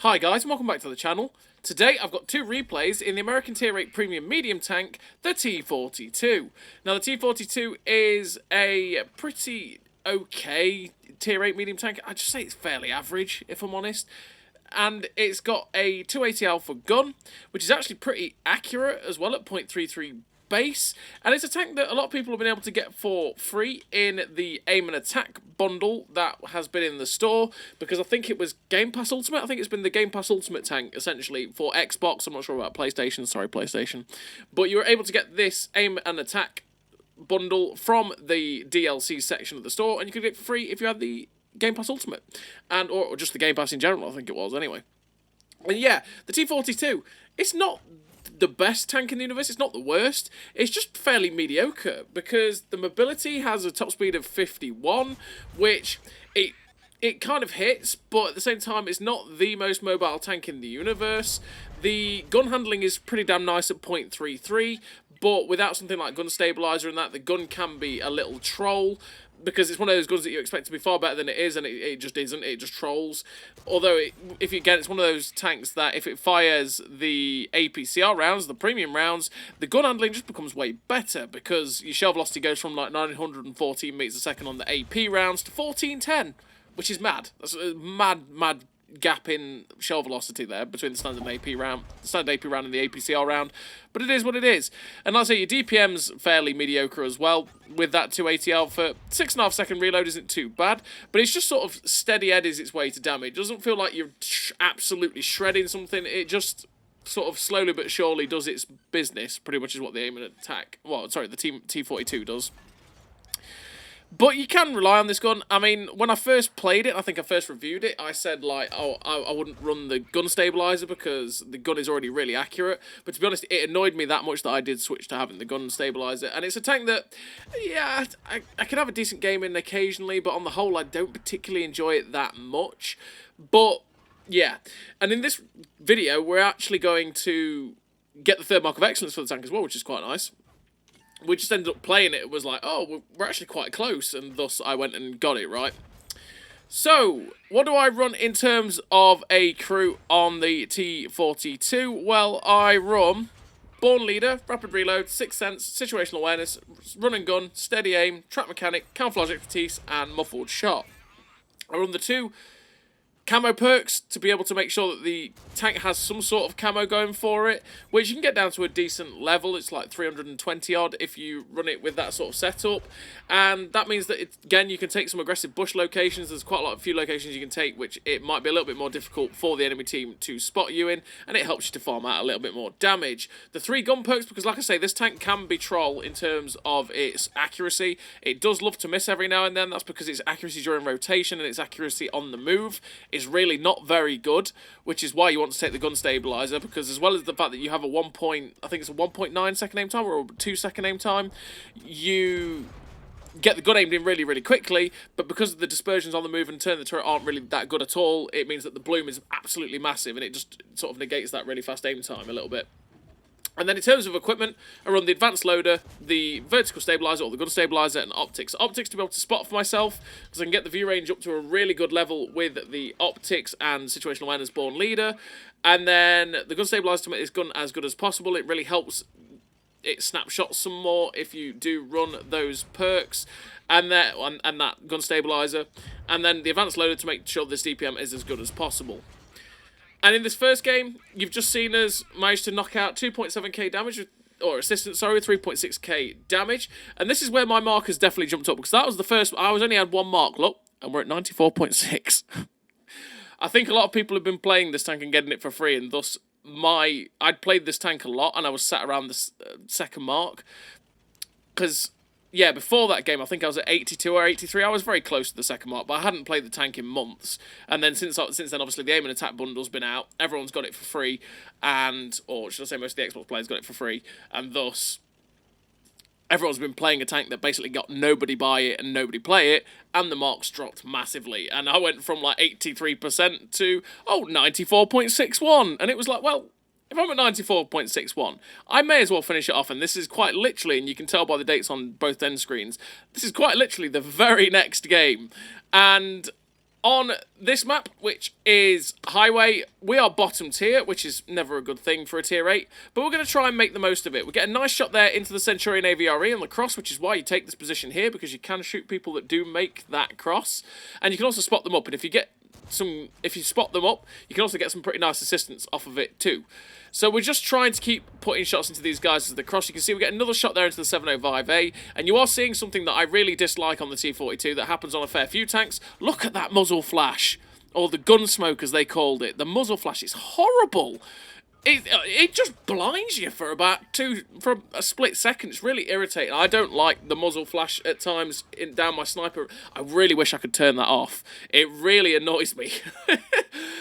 Hi guys and welcome back to the channel. Today I've got two replays in the American Tier 8 Premium Medium Tank, the T42. Now the T42 is a pretty okay Tier 8 Medium Tank. I'd just say it's fairly average if I'm honest. And it's got a 280 Alpha gun, which is actually pretty accurate as well at .33 base, and it's a tank that a lot of people have been able to get for free in the aim and attack bundle that has been in the store, because I think it was Game Pass Ultimate. I think it's been the Game Pass Ultimate tank essentially for Xbox. I'm not sure about PlayStation, sorry PlayStation, but you were able to get this aim and attack bundle from the DLC section of the store, and you could get it for free if you had the Game Pass Ultimate, and or just the Game Pass in general, I think it was anyway. And yeah, the T42, it's not the best tank in the universe, it's not the worst, it's just fairly mediocre, because the mobility has a top speed of 51, which it kind of hits, but at the same time it's not the most mobile tank in the universe. The gun handling is pretty damn nice at .33, but without something like gun stabilizer and that, the gun can be a little troll, because it's one of those guns that you expect to be far better than it is, and it just isn't. It just trolls. Although, it's one of those tanks that if it fires the APCR rounds, the premium rounds, the gun handling just becomes way better, because your shell velocity goes from like 914 meters a second on the AP rounds to 1410, which is mad. That's a mad gap in shell velocity there between the standard AP round and the APCR round, but it is what it is. And like I say, your DPM's fairly mediocre as well with that 280 Alpha. 6.5 second reload isn't too bad, but it's just sort of steady eddies its way to damage. It doesn't feel like you're absolutely shredding something. It just sort of slowly but surely does its business, pretty much is what the aim and attack, well, sorry, the T42 does. But you can rely on this gun. I mean, when I first played it, I think I first reviewed it, I said, like, oh, I wouldn't run the gun stabilizer because the gun is already really accurate. But to be honest, it annoyed me that much that I did switch to having the gun stabilizer. And it's a tank that, yeah, I can have a decent game in occasionally, but on the whole, I don't particularly enjoy it that much. But, yeah. And in this video, we're actually going to get the third mark of excellence for the tank as well, which is quite nice. We just ended up playing it. It was like, oh, we're actually quite close, and thus I went and got it, right? So, what do I run in terms of a crew on the T42? Well, I run Born Leader, Rapid Reload, Sixth Sense, Situational Awareness, Run and Gun, Steady Aim, Track Mechanic, Camouflage Expertise, and Muffled Shot. I run the two camo perks to be able to make sure that the tank has some sort of camo going for it, which you can get down to a decent level. It's like 320 odd if you run it with that sort of setup, and that means that again you can take some aggressive bush locations. There's quite a few locations you can take which it might be a little bit more difficult for the enemy team to spot you in, and it helps you to farm out a little bit more damage. The three gun perks, because like I say, this tank can be troll in terms of its accuracy. It does love to miss every now and then. That's because its accuracy during rotation and its accuracy on the move is really not very good, which is why you want to take the gun stabilizer, because as well as the fact that you have a 1.9 second aim time or a 2 second aim time, you get the gun aimed in really, really quickly, but because the dispersions on the move and turn the turret aren't really that good at all, it means that the bloom is absolutely massive, and it just sort of negates that really fast aim time a little bit. And then in terms of equipment, I run the advanced loader, the vertical stabilizer or the gun stabilizer, and optics. Optics to be able to spot for myself, because I can get the view range up to a really good level with the optics and situational awareness Born Leader. And then the gun stabilizer to make this gun as good as possible. It really helps it snapshot some more if you do run those perks and that gun stabilizer. And then the advanced loader to make sure this DPM is as good as possible. And in this first game, you've just seen us manage to knock out 2.7k damage, or assistance, sorry, 3.6k damage. And this is where my mark has definitely jumped up, because that was the first, I only had one mark, look, and we're at 94.6. I think a lot of people have been playing this tank and getting it for free, and thus I'd played this tank a lot, and I was sat around the second mark, because yeah, before that game, I think I was at 82 or 83. I was very close to the second mark, but I hadn't played the tank in months. And then since then, obviously, the aim and attack bundle's been out. Everyone's got it for free, or should I say most of the Xbox players got it for free, and thus everyone's been playing a tank that basically got nobody buy it and nobody play it, and the marks dropped massively. And I went from like 83% to, 94.61. And it was like, well, if I'm at 94.61, I may as well finish it off, and this is quite literally, and you can tell by the dates on both end screens, this is quite literally the very next game. And On this map, which is Highway, we are bottom tier, which is never a good thing for a tier 8, but we're going to try and make the most of it. We get a nice shot there into the Centurion AVRE on the cross, which is why you take this position here, because you can shoot people that do make that cross, and you can also spot them up, and if you spot them up, you can also get some pretty nice assistance off of it too. So we're just trying to keep putting shots into these guys as they cross. You can see we get another shot there into the 705A, and you are seeing something that I really dislike on the T42 that happens on a fair few tanks. Look at that muzzle flash, or the gun smoke as they called it. The muzzle flash is horrible. It just blinds you for a split second. It's really irritating. I don't like the muzzle flash at times down my sniper. I really wish I could turn that off. It really annoys me.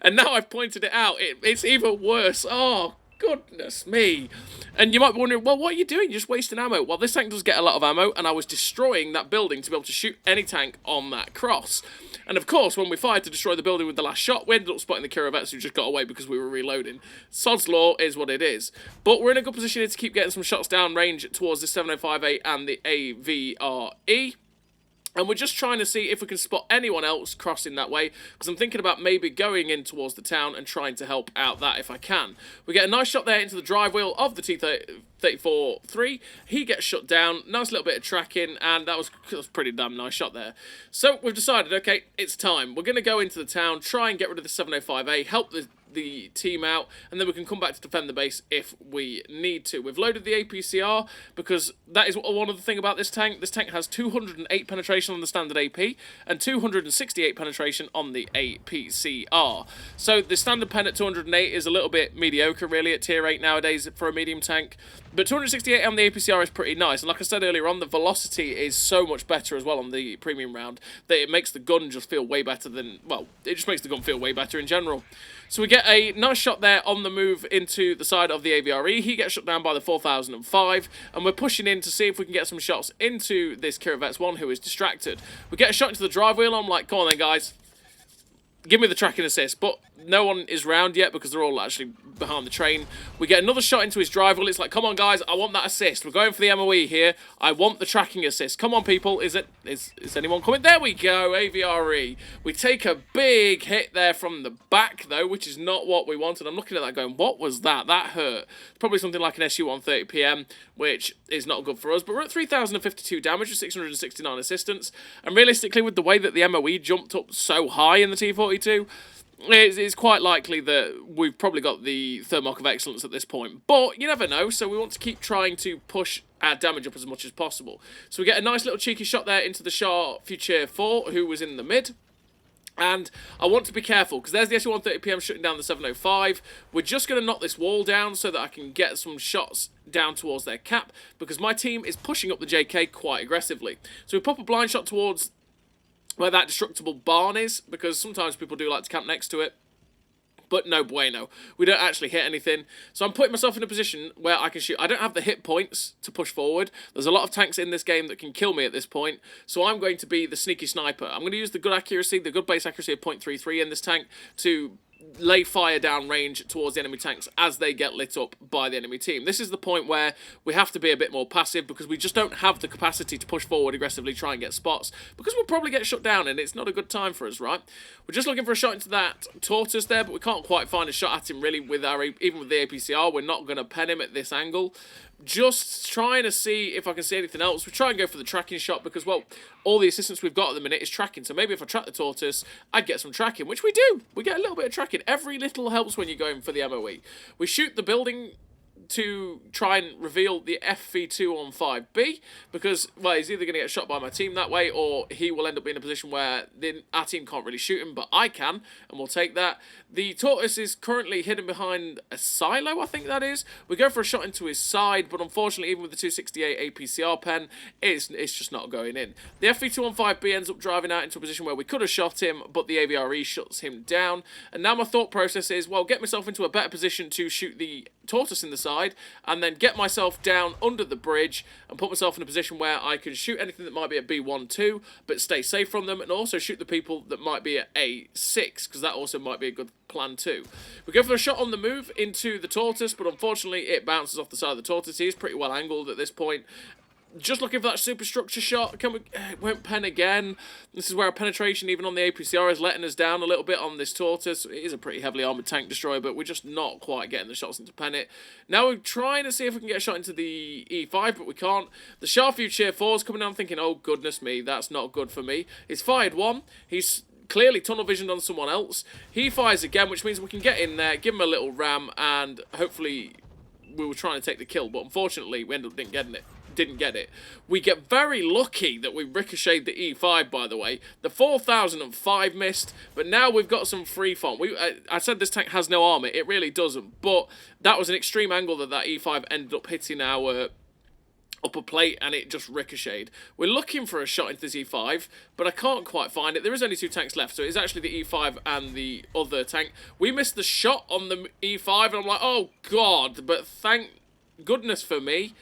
And now I've pointed it out, it's even worse. Oh, goodness me. And you might be wondering, well, what are you doing? You're just wasting ammo. Well, this tank does get a lot of ammo, and I was destroying that building to be able to shoot any tank on that cross. And of course, when we fired to destroy the building with the last shot, we ended up spotting the Kiravettes who just got away because we were reloading. Sod's Law is what it is. But we're in a good position here to keep getting some shots down range towards the 705A and the AVRE. And we're just trying to see if we can spot anyone else crossing that way, because I'm thinking about maybe going in towards the town and trying to help out that if I can. We get a nice shot there into the drive wheel of the T42. He gets shut down. Nice little bit of tracking, and that was a pretty damn nice shot there. So we've decided, okay, it's time. We're going to go into the town, try and get rid of the 705A, help the team out, and then we can come back to defend the base if we need to. We've loaded the APCR because that is one of the thing about this tank. This tank has 208 penetration on the standard AP and 268 penetration on the APCR. So the standard pen at 208 is a little bit mediocre really at tier 8 nowadays for a medium tank, but 268 on the APCR is pretty nice. And like I said earlier on, the velocity is so much better as well on the premium round that it makes the gun just feel way better than, well, it just makes the gun feel way better in general. So we get a nice shot there on the move into the side of the AVRE. He gets shut down by the 4005, and we're pushing in to see if we can get some shots into this Kiravet's one who is distracted. We get a shot into the drive wheel. I'm like, come on then, guys. Give me the tracking assist, but no one is round yet because they're all actually behind the train. We get another shot into his drive wheel. It's like, come on, guys, I want that assist. We're going for the MOE here. I want the tracking assist. Come on, people. Is anyone coming? There we go, AVRE. We take a big hit there from the back, though, which is not what we wanted. I'm looking at that going, what was that? That hurt. Probably something like an SU-130 PM, which is not good for us. But we're at 3,052 damage with 669 assistance. And realistically, with the way that the MOE jumped up so high in the T42, it's quite likely that we've probably got the third mark of excellence at this point. But you never know, so we want to keep trying to push our damage up as much as possible. So we get a nice little cheeky shot there into the Shah Future 4, who was in the mid. And I want to be careful, because there's the SU-130 PM shutting down the 705. We're just going to knock this wall down so that I can get some shots down towards their cap, because my team is pushing up the JK quite aggressively. So we pop a blind shot towards where that destructible barn is, because sometimes people do like to camp next to it. But no bueno. We don't actually hit anything. So I'm putting myself in a position where I can shoot. I don't have the hit points to push forward. There's a lot of tanks in this game that can kill me at this point. So I'm going to be the sneaky sniper. I'm going to use the good accuracy, the good base accuracy of 0.33 in this tank to lay fire down range towards the enemy tanks as they get lit up by the enemy team. This is the point where we have to be a bit more passive, because we just don't have the capacity to push forward aggressively, try and get spots, because we'll probably get shut down and it's not a good time for us, right? We're just looking for a shot into that tortoise there, but we can't quite find a shot at him really with our, even with the APCR. We're not going to pen him at this angle. Just trying to see if I can see anything else. We try and go for the tracking shot because, well, all the assistance we've got at the minute is tracking. So maybe if I track the tortoise, I'd get some tracking, which we do. We get a little bit of tracking. Every little helps when you're going for the MOE. We shoot the building to try and reveal the FV2 on 5B because, well, he's either going to get shot by my team that way or he will end up being in a position where our team can't really shoot him, but I can, and we'll take that. The tortoise is currently hidden behind a silo, I think that is. We go for a shot into his side, but unfortunately, even with the 268 APCR pen, it's just not going in. The FV2 on 5B ends up driving out into a position where we could have shot him, but the AVRE shuts him down. And now my thought process is, well, get myself into a better position to shoot the tortoise in the side, and then get myself down under the bridge and put myself in a position where I can shoot anything that might be at B12, but stay safe from them, and also shoot the people that might be at A6, because that also might be a good plan too. We go for a shot on the move into the tortoise, but unfortunately it bounces off the side of the tortoise. He is pretty well angled at this point. just looking for that superstructure shot. Can we? It won't pen again. This is where our penetration, even on the APCR, is letting us down a little bit on this Tortoise. It is a pretty heavily armoured tank destroyer, but we're just not quite getting the shots into pen it. Now we're trying to see if we can get a shot into the E5, but we can't. The Charfew Cheer 4 is coming down thinking, oh, goodness me, that's not good for me. He's fired one. He's clearly tunnel visioned on someone else. He fires again, which means we can get in there, give him a little ram, and hopefully we were trying to take the kill, but unfortunately we ended up didn't get it. We get very lucky that we ricocheted the E5, by the way. The 4005 missed, but now we've got some free form. I said this tank has no armor. It really doesn't, but that was an extreme angle that E5 ended up hitting our upper plate, and it just ricocheted. We're looking for a shot into this E5, but I can't quite find it. There is only 2 tanks left, so it's actually the E5 and the other tank. We missed the shot on the E5, and I'm like, oh god, but thank goodness for me,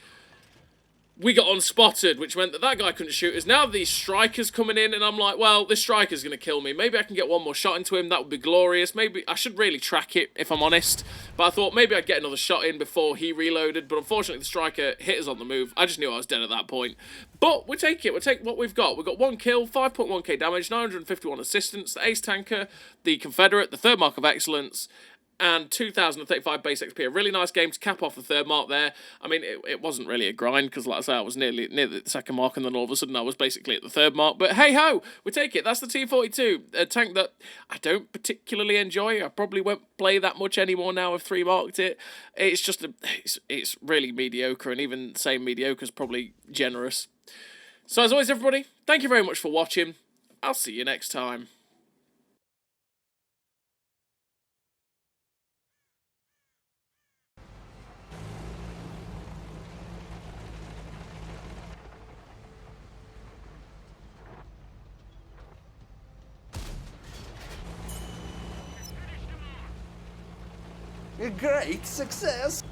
we got unspotted, which meant that guy couldn't shoot us. Now these strikers coming in, and I'm like, well, this striker's going to kill me. Maybe I can get one more shot into him. That would be glorious. Maybe I should really track it, if I'm honest. But I thought maybe I'd get another shot in before he reloaded. But unfortunately, the striker hit us on the move. I just knew I was dead at that point. But we'll take it. We'll take what we've got. We've got 1 kill, 5.1k damage, 951 assistance, the Ace Tanker, the Confederate, the third mark of excellence, and 2,035 base XP. A really nice game to cap off the third mark there. I mean, it wasn't really a grind, because like I say, I was near the second mark, and then all of a sudden I was basically at the third mark. But hey-ho, we take it. That's the T42, a tank that I don't particularly enjoy. I probably won't play that much anymore now I've 3-marked it. It's just, it's really mediocre, and even saying mediocre is probably generous. So as always, everybody, thank you very much for watching. I'll see you next time. A great success!